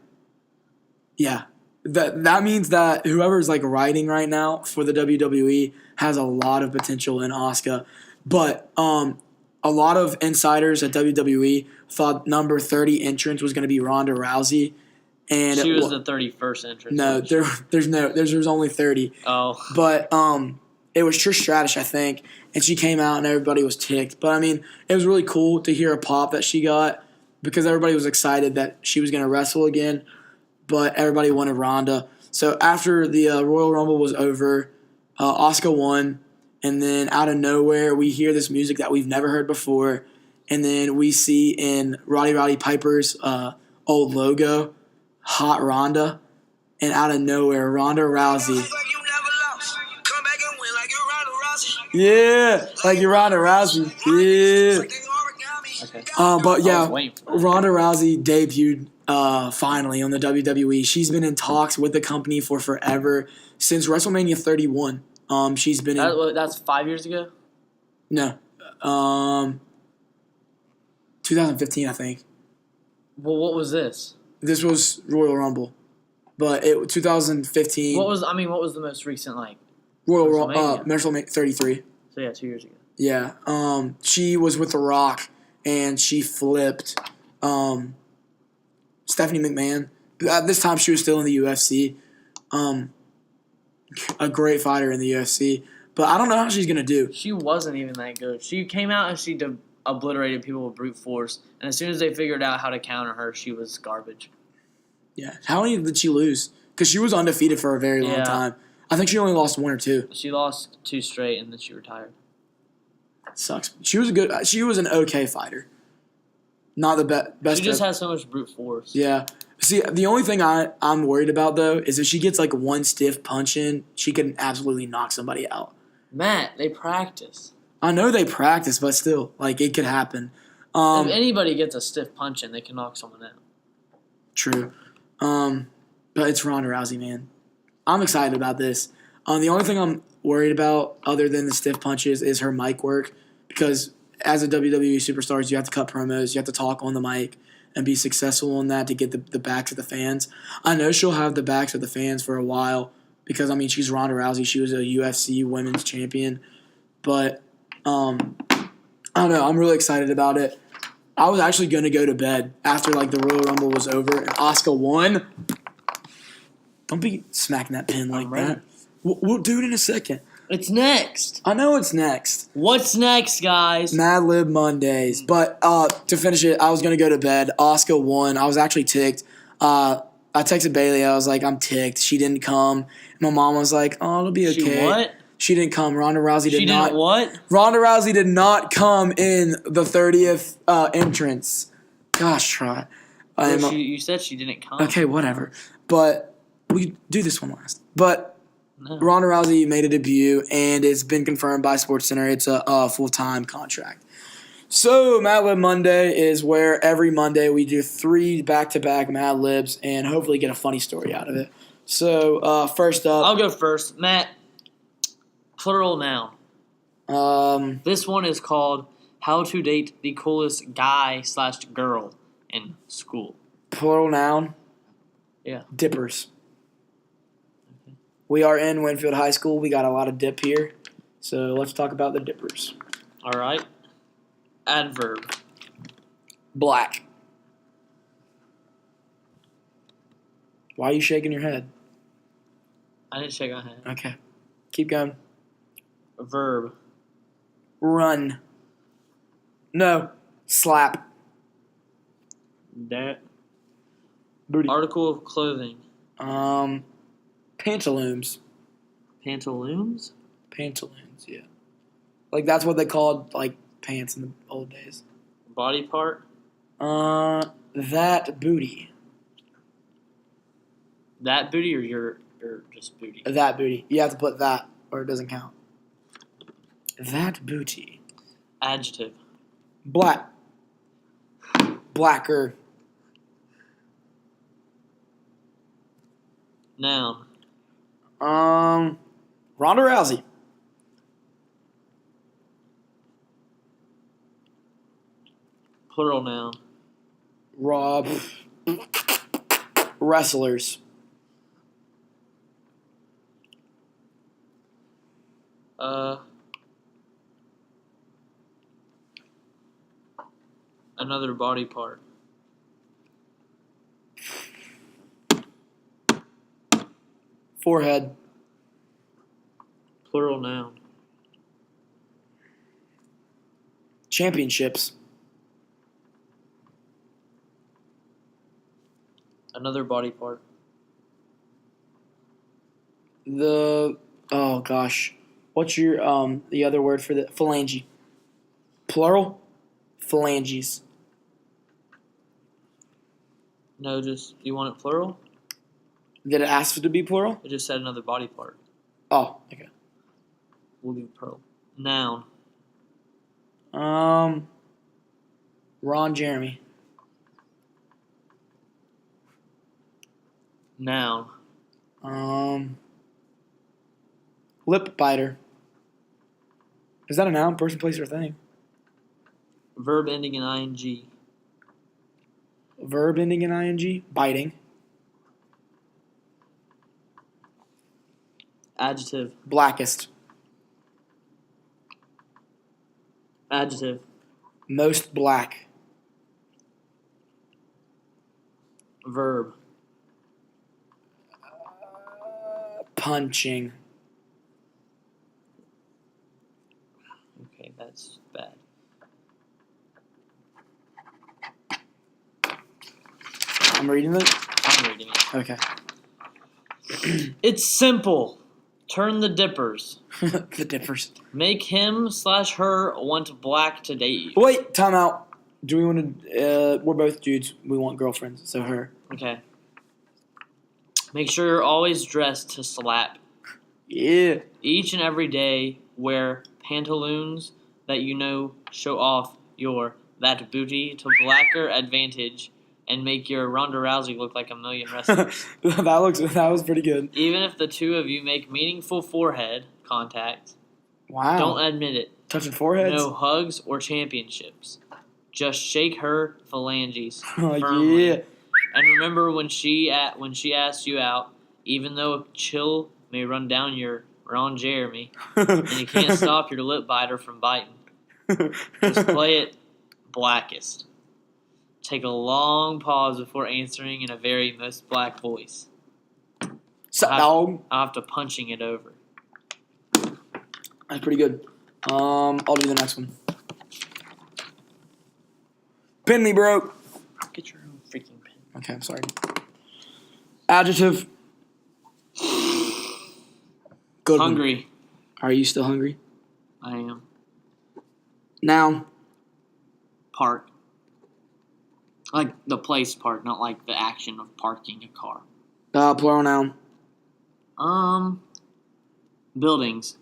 That means that whoever's like writing right now for the WWE has a lot of potential in Asuka. But a lot of insiders at WWE thought number 30 entrance was going to be Ronda Rousey. And she was the 31st entrance. No, there's only 30. Oh. But it was Trish Stratus, I think, and she came out and everybody was ticked. But I mean, it was really cool to hear a pop that she got because everybody was excited that she was going to wrestle again. But everybody wanted Ronda. So after the Royal Rumble was over, Asuka won. And then out of nowhere, we hear this music that we've never heard before. And then we see in Roddy Piper's old logo, Hot Ronda. And out of nowhere, Ronda Rousey. Yeah, like you're Ronda Rousey. Yeah. Okay. But yeah, Ronda Rousey debuted finally on the WWE. She's been in talks with the company for forever, since WrestleMania 31. She's been in... That's 5 years ago? No. 2015, I think. Well, what was this? This was Royal Rumble. But 2015... What was the most recent, like... Royal Rumble, WrestleMania 33. So yeah, 2 years ago. Yeah. She was with The Rock, and she flipped Stephanie McMahon. At this time, she was still in the UFC. A great fighter in the UFC. But I don't know how she's going to do. She wasn't even that good. She came out and she obliterated people with brute force. And as soon as they figured out how to counter her, she was garbage. Yeah. How many did she lose? Because she was undefeated for a very long time. I think she only lost 1 or 2. She lost 2 straight and then she retired. That sucks. She was an okay fighter. Not the best. She just has so much brute force. Yeah. See, the only thing I'm worried about, though, is if she gets, like, one stiff punch in, she can absolutely knock somebody out. Matt, they practice. I know they practice, but still, like, it could happen. If anybody gets a stiff punch in, they can knock someone out. True. But it's Ronda Rousey, man. I'm excited about this. The only thing I'm worried about, other than the stiff punches, is her mic work. Because as a WWE superstar, you have to cut promos, you have to talk on the mic, and be successful on that to get the backs of the fans. I know she'll have the backs of the fans for a while because, I mean, she's Ronda Rousey. She was a UFC women's champion. But, I don't know. I'm really excited about it. I was actually going to go to bed after, like, the Royal Rumble was over and Asuka won. Don't be smacking that pin like that. We'll do it in a second. It's next. I know it's next. What's next, guys? Mad Lib Mondays. But to finish it, I was going to go to bed. Asuka won. I was actually ticked. I texted Bailey. I was like, I'm ticked. She didn't come. My mom was like, oh, it'll be okay. She what? She didn't come. Ronda Rousey did not. She didn't what? Ronda Rousey did not come in the 30th entrance. Gosh, try. You said she didn't come. Okay, whatever. But we do this one last. But no. Ronda Rousey made a debut, and it's been confirmed by SportsCenter. It's a full-time contract. So Mad Lib Monday is where every Monday we do 3 back-to-back Mad Libs and hopefully get a funny story out of it. So first up. I'll go first. Matt, plural noun. This one is called How to Date the Coolest Guy/Girl in School. Plural noun. Yeah. Dippers. We are in Winfield High School. We got a lot of dip here. So let's talk about the dippers. All right. Adverb. Black. Why are you shaking your head? I didn't shake my head. Okay. Keep going. Verb. Run. No. Slap. That. Booty. Article of clothing. Pantaloons. Pantaloons? Pantaloons, yeah. Like, that's what they called, like, pants in the old days. Body part? That booty. That booty or your just booty? That booty. You have to put that, or it doesn't count. That booty. Adjective. Black. Blacker. Noun. Ronda Rousey. Plural noun. Rob. Wrestlers. Another body part. Forehead. Plural noun. Championships. Another body part. Oh gosh. What's your the other word for the phalange? Plural? Phalanges. No, just you want it plural? Did it ask to be plural? It just said another body part. Oh, okay. We'll give it plural. Noun. Ron Jeremy. Noun. Lip biter. Is that a noun? Person, place, or thing? Verb ending in ing. Verb ending in ing. Biting. Adjective. Blackest. Adjective. Most black. Verb. Punching. Okay, that's bad. I'm reading it? I'm reading it. Okay. It's simple. Turn the dippers. The dippers. Make him/her want black to date you. Wait, time out. Do we want to... we're both dudes. We want girlfriends, so her. Okay. Make sure you're always dressed to slap. Yeah. Each and every day, wear pantaloons that you know show off your that booty to blacker advantage and make your Ronda Rousey look like a million wrestlers. that was pretty good. Even if the two of you make meaningful forehead contact, Wow. don't admit it. Touching foreheads? No hugs or championships. Just shake her phalanges Oh, firmly. yeah. And remember when she asked you out, even though a chill may run down your Ron Jeremy, and you can't stop your lip biter from biting, just play it blackest. Take a long pause before answering in a very most black voice. Sup, dog? I'll have to punching it over. That's pretty good. I'll do the next one. Pin me, bro. Get your own freaking pen. Okay, I'm sorry. Adjective. Good one. Hungry. Are you still hungry? I am. Noun. Park. Like the place park, not like the action of parking a car. Plural noun. Buildings.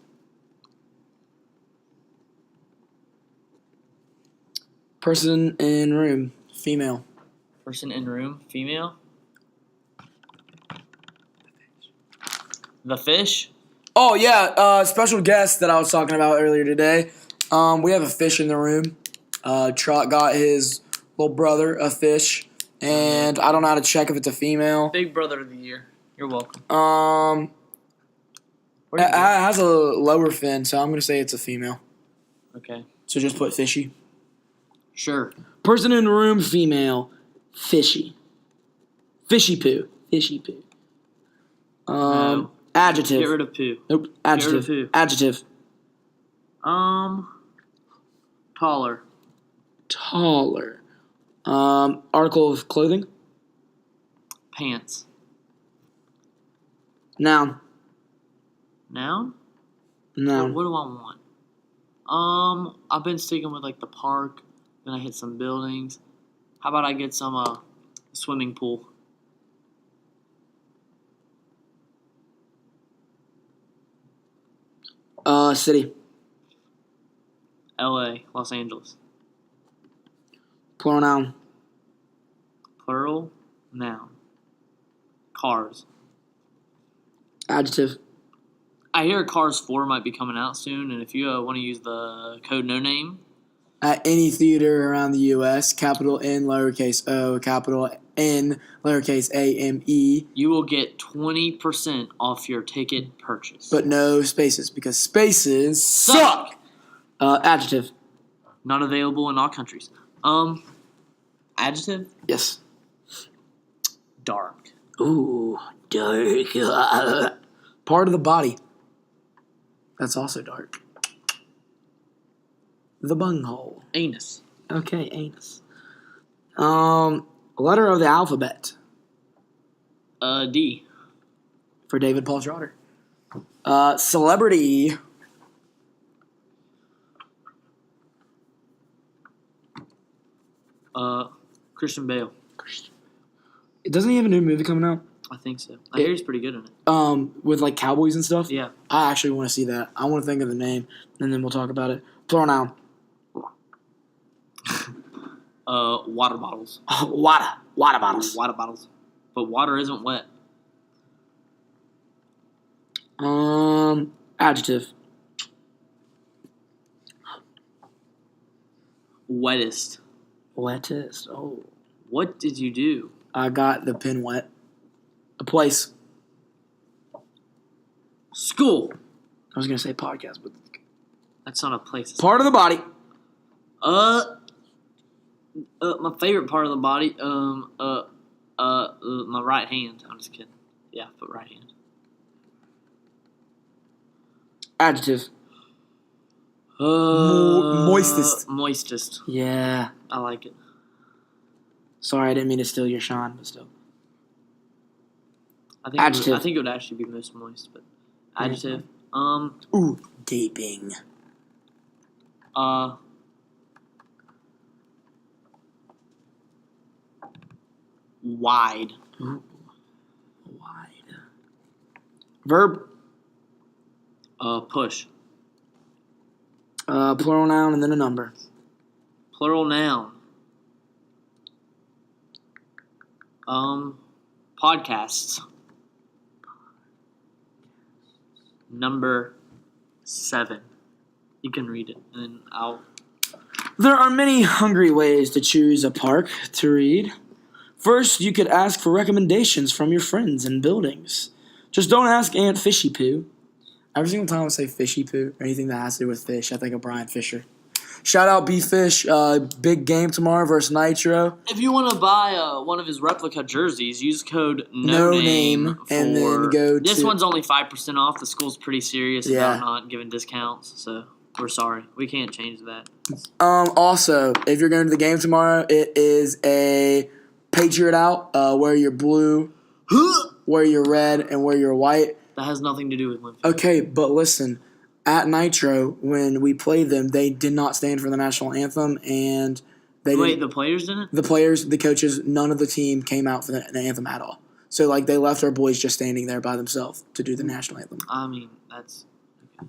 Person in room. Female. Person in room. Female. The fish. Oh, yeah. Special guest that I was talking about earlier today. We have a fish in the room. Trot got his little brother a fish. And I don't know how to check if it's a female. Big brother of the year. You're welcome. It has a lower fin, so I'm going to say it's a female. Okay. So just put fishy. Sure. Person in room, female. Fishy. Fishy poo. Fishy poo. No. Adjective. Get rid of poo. Nope. Adjective. Get rid of poo. Adjective. Taller. Taller. Article of clothing. Pants. Noun. Noun? Noun. What do I want? I've been sticking with like the park. Then I hit some buildings. How about I get some swimming pool? City. L.A. Los Angeles. Plural noun. Plural noun. Cars. Adjective. I hear Cars 4 might be coming out soon, and if you want to use the code no name, At any theater around the U.S., capital N, lowercase o, capital N, lowercase a, m, e. you will get 20% off your ticket purchase. But no spaces, because spaces suck! Adjective. Not available in all countries. Adjective? Yes. Dark. Ooh, dark. Part of the body. That's also dark. The bunghole. Anus. Okay, anus. Letter of the alphabet. D. For David Paul Trotter. Celebrity. Christian Bale. Doesn't he have a new movie coming out? I think so. I hear he's pretty good in it. With like cowboys and stuff? Yeah. I actually want to see that. I want to think of the name, and then we'll talk about it. Plural noun. Water bottles. Water. Water bottles. Water bottles. But water isn't wet. Adjective. Wettest. Wettest. Oh. What did you do? I got the pen wet. A place. School. I was going to say podcast, but... That's not a place. Part of the body. My favorite part of the body, my right hand. I'm just kidding. Yeah, put right hand. Adjective. Moistest. Moistest. Yeah. I like it. Sorry, I didn't mean to steal your shine, but still. Adjective. I think it would actually be most moist, but adjective. Ooh, gaping. Wide. Ooh, wide. Verb. Push. Plural noun and then a number. Plural noun. Podcasts. Number 7. You can read it, and then I'll... There are many hungry ways to choose a park to read. First, you could ask for recommendations from your friends and buildings. Just don't ask Aunt Fishy Poo. Every single time I say Fishy Poo or anything that has to do with fish, I think of Brian Fisher. Shout out B-Fish. Big game tomorrow versus Nitro. If you want to buy one of his replica jerseys, use code No name for... and then go to... This one's only 5% off. The school's pretty serious Yeah. about not giving discounts, so we're sorry. We can't change that. Also, if you're going to the game tomorrow, it is a Patriot out. Wear your blue, wear your red, and wear your white. That has nothing to do with Memphis. Okay, but listen. At Nitro, when we played them, they did not stand for the national anthem, and they Wait, the players didn't? The players, the coaches, none of the team came out for the anthem at all. So, like, they left our boys just standing there by themselves to do the national anthem. I mean, that's... Okay.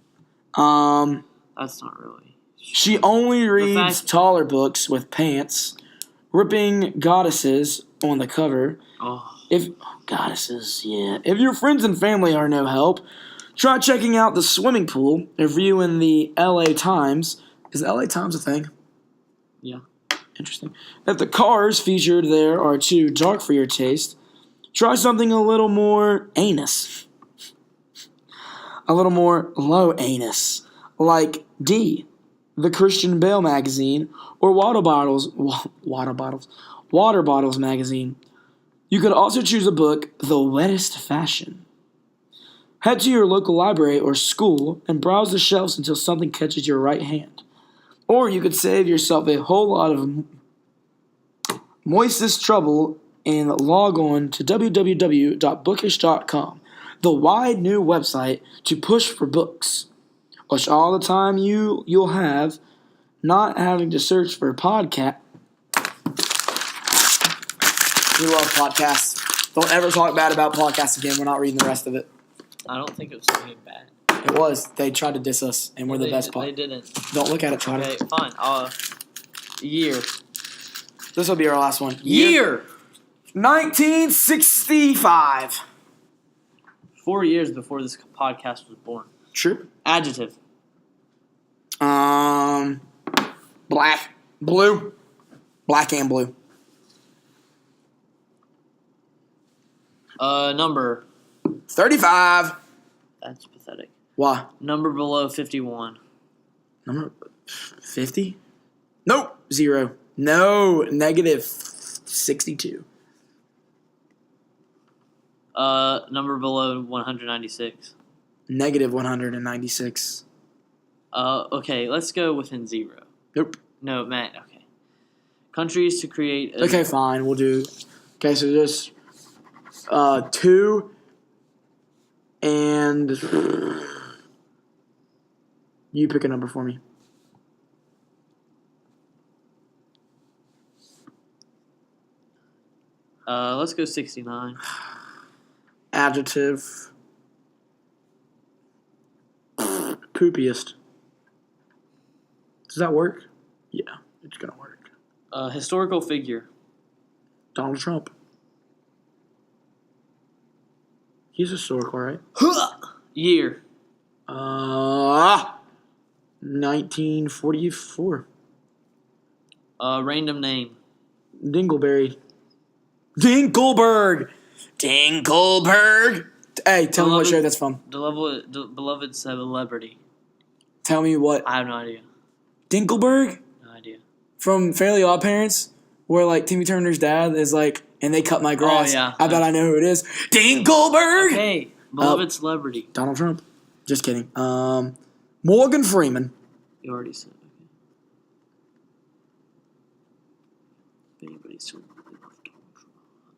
That's not really... She only reads taller books with pants, ripping goddesses on the cover. Goddesses, yeah. If your friends and family are no help, try checking out the swimming pool, a review in the LA Times. Is the LA Times a thing? Yeah. Interesting. If the cars featured there are too dark for your taste, try something a little more anus. A little more low anus. Like D, the Christian Bale magazine, or Water Bottles magazine. You could also choose a book, The Wettest Fashion. Head to your local library or school and browse the shelves until something catches your right hand. Or you could save yourself a whole lot of moistest trouble and log on to www.bookish.com, the wide new website to push for books. Watch all the time you'll have not having to search for a podcast. We love podcasts. Don't ever talk bad about podcasts again. We're not reading the rest of it. I don't think it was something bad. It was. They tried to diss us, and we're the best podcast. They didn't. Don't look at it, Trotter. Okay, fine. Year. This will be our last one. Year! 1965. 4 years before this podcast was born. True. Adjective. Black. Blue. Black and blue. Number. 35. That's pathetic. Why? Number below 51. Number 50? Nope. 0. No. Negative 62. Number below 196. Negative 196. Okay, let's go within 0. Nope. No, Matt, okay. Countries to create... Okay, fine. We'll do... Okay, so just 2 and... You pick a number for me. Let's go 69. Adjective. Poopiest. Does that work? Yeah, it's gonna work. Historical figure. Donald Trump. He's historical, right? Year. 1944. Random name. Dingleberry. Dinkelberg. Hey, tell me what show that's from. Beloved celebrity. Tell me what. I have no idea. Dinkelberg? No idea. From Fairly Odd Parents, where like Timmy Turner's dad is like, and they cut my grass. Oh, yeah. I bet I know who it is. Dinkelberg! Hey, beloved celebrity. Donald Trump. Just kidding. Morgan Freeman. You already said. Okay. Anybody's so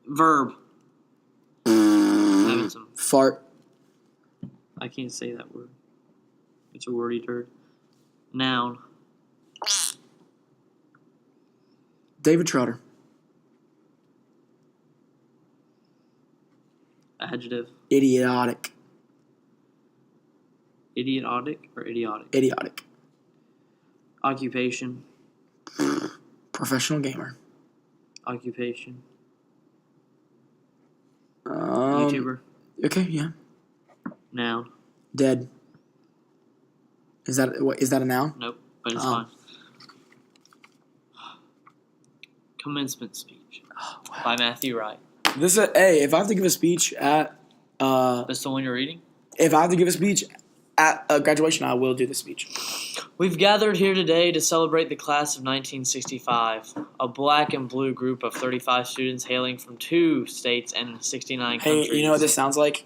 verb. Having some. Fart. I can't say that word. It's a wordy turd. Noun. David Trotter. Adjective. Idiotic. Idiotic or idiotic? Idiotic. Occupation. Professional gamer. Occupation. YouTuber. Okay, yeah. Noun. Dead. Is that a noun? Nope, but it's fine. Commencement speech by Matthew Wright. If I have to give a speech at That's the one you're reading? if I have to give a speech at graduation, I will do the speech. We've gathered here today to celebrate the class of 1965, a black and blue group of 35 students hailing from 2 states and 69 countries. Hey, you know what this sounds like?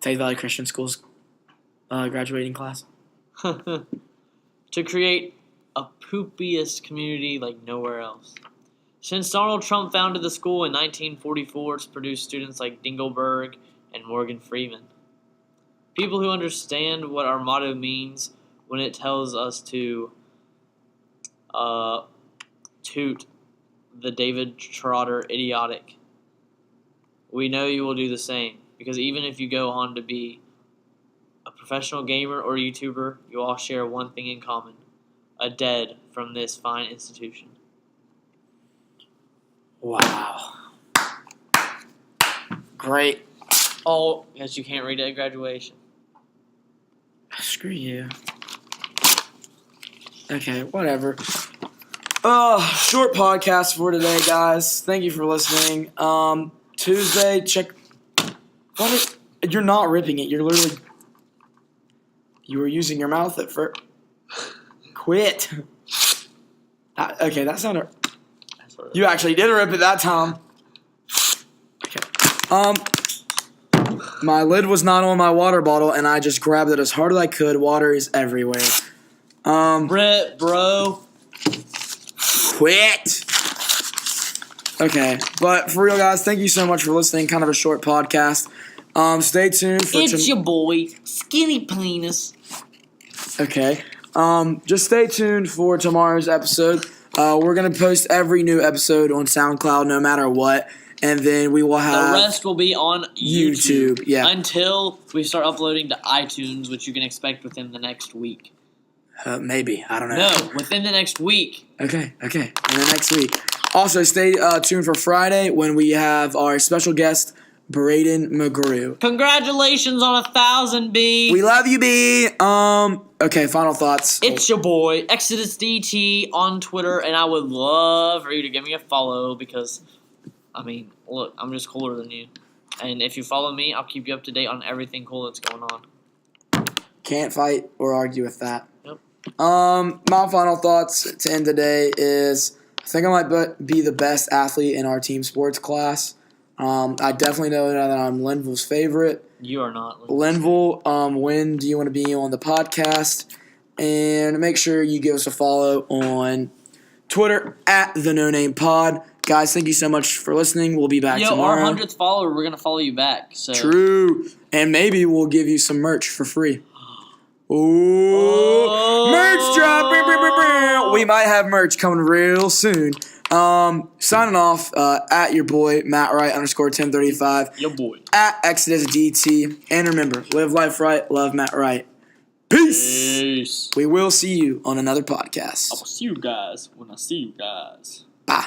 Thames Valley Christian School's graduating class. To create a poopiest community like nowhere else. Since Donald Trump founded the school in 1944, it's produced students like Dingleberg and Morgan Freeman. People who understand what our motto means when it tells us to toot the David Trotter idiotic. We know you will do the same, because even if you go on to be a professional gamer or YouTuber, you all share one thing in common: a dead from this fine institution. Wow. Great. Oh, yes, you can't read it at graduation. Screw you. Okay, whatever. Short podcast for today, guys. Thank you for listening. Tuesday, check. You're not ripping it. You're literally. You were using your mouth at first. Quit. Okay, that sounded. You actually did rip it that time. Okay. My lid was not on my water bottle, and I just grabbed it as hard as I could. Water is everywhere. Brett, bro. Quit. Okay, but for real, guys, thank you so much for listening. Kind of a short podcast. Stay tuned for. It's your boy, Skinny Penis. Okay. Just stay tuned for tomorrow's episode. We're gonna post every new episode on SoundCloud, no matter what, and then we will have the rest will be on YouTube. Yeah. Until we start uploading to iTunes, which you can expect within the next week. Maybe, I don't know. No, within the next week. Okay, in the next week. Also, stay tuned for Friday when we have our special guest, Braden McGrew. Congratulations on 1,000, B. We love you, B. Okay, final thoughts. It's your boy, Exodus DT on Twitter, and I would love for you to give me a follow because, I mean, look, I'm just cooler than you. And if you follow me, I'll keep you up to date on everything cool that's going on. Can't fight or argue with that. Yep. My final thoughts to end today is I think I might be the best athlete in our team sports class. I definitely know that I'm Linville's favorite. You are not. Linville, when do you want to be on the podcast? And make sure you give us a follow on Twitter at the No Name Pod. Guys, thank you so much for listening. We'll be back tomorrow. Our 100th follower, we're gonna follow you back. So. True, and maybe we'll give you some merch for free. Ooh, merch drop! We might have merch coming real soon. Signing off at your boy Matt Wright _1035. Your boy at Exodus DT. And remember, live life right, love Matt Wright. Peace. We will see you on another podcast. I will see you guys when I see you guys. Bye.